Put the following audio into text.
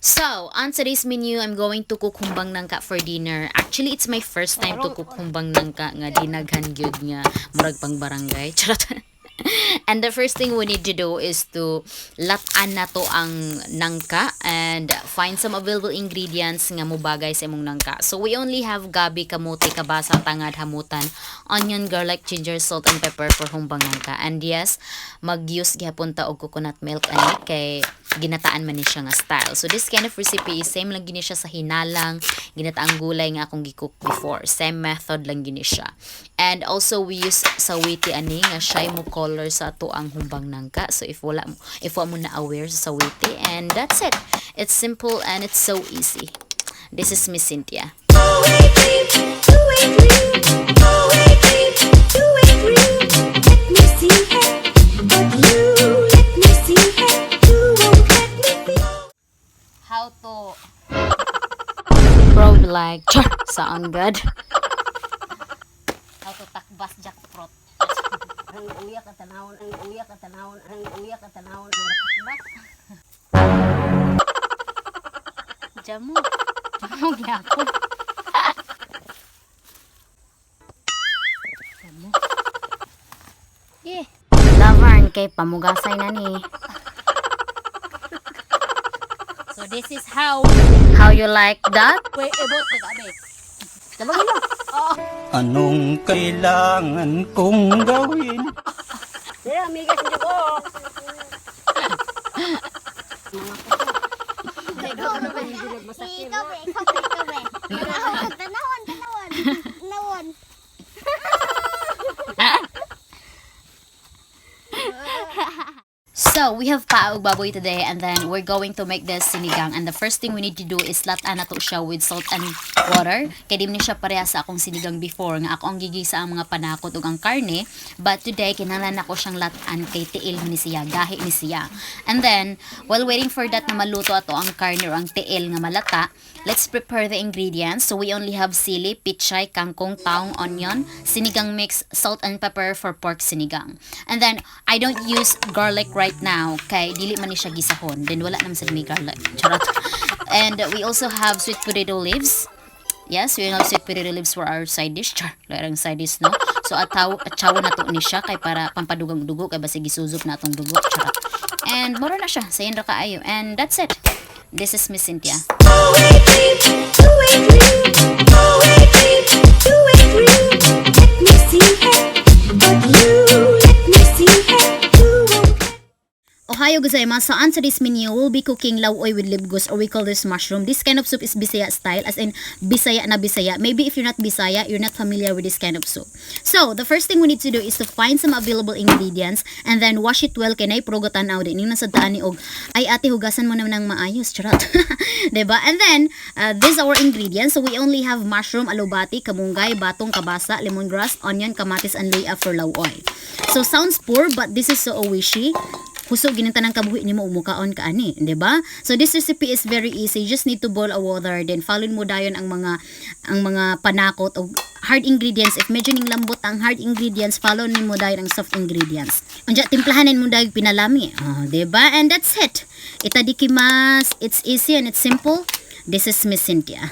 So, on today's menu, I'm going to cook humbang nangka for dinner. Actually, it's my first time to cook humbang nangka nga dinaghan gyud nga murag pang barangay. Charot. And the first thing we need to do is to latan na to ang nangka and find some available ingredients nga mubagay sa imong nangka. So we only have gabi, kamote, kabasa, tangad, hamutan, onion, garlic, ginger, salt, and pepper for humbang nangka. And yes, mag-use gyapon ta og coconut milk ani kay ginataan man ni siya nga style. So this kind of recipe is same lang gini siya sa hinalang, ginataang gulay nga akong gi-cook before. Same method lang gini siya. And also we use sawiti ani nga siya mo color sa ato ang humbang nangka. So if wa mo na aware sa sawiti, and that's it. It's simple and it's so easy. This is Miss Cynthia. How to probably like sound good. How to takbas jackfruit. Ang uyak at tanawon, ang uyak at tanawon, ang uyak at tanawon, ang takbas. Jamu. Jamu gyapon. Jamu. Lavern kay pamugasay na ni. So this is how you like that? Wait, ebot ka gabi. Dalawin mo. Anong kailangan kong gawin? Dira, amigas niyo ko. Ikaw be. Tanawon. So, we have paog baboy today, and then we're going to make this sinigang. And the first thing we need to do is latan na to siya with salt and water. Kaya di ni siya pareha sa akong sinigang before, nga ako ang gigisa ang mga panakot ug ang karne. But today, kinahanglan ako siyang latan kay tiil ni siya, gahi ni siya. And then, while waiting for that na maluto ato ang karne or ang tiil nga malata, let's prepare the ingredients. So, we only have sili, pichay, kangkong, taong, onion, sinigang mix, salt and pepper for pork sinigang. And then, I don't use garlic right now kay dili man ni siya gisahon, then wala naman sa may garlic. Charot. And we also have sweet potato leaves. Yes, we have sweet potato leaves for our side dish. Char, larang side dish, no? So ataw na to ni siya kay para pampadugang dugo kay basi gisuzup na atong dugo. Charot. And moro na siya, sayon ra kaayo. And that's it. This is Miss Cynthia. Ohayo gozaimasu. So on today's menu, we'll be cooking lauoy with libgos, or we call this mushroom. This kind of soup is Bisaya style, as in Bisaya na Bisaya. Maybe if you're not Bisaya, you're not familiar with this kind of soup. So the first thing we need to do is to find some available ingredients and then wash it well. Kaya purugatan out din. Yung nasa daan ni og, ay ate, hugasan mo naman ng maayos. Charot. Diba? And then, these are our ingredients. So we only have mushroom, alubati, kamunggay, batong, kabasa, lemongrass, onion, kamatis, and luya for lauoy. So sounds poor, but this is so wishy. Kusog ginanta ng kabuhi ni mo umukaon ka ani, di ba? So this recipe is very easy. You just need to boil a water, then follow mo dayon ang mga panakot o hard ingredients. If medyo ning lambot ang hard ingredients, follow ni mo dayon ang soft ingredients. Unja timplahanin mo dayon pinalami. Oh, di ba? And that's it. Itadikimasu. It's easy and it's simple. This is Miss Cynthia.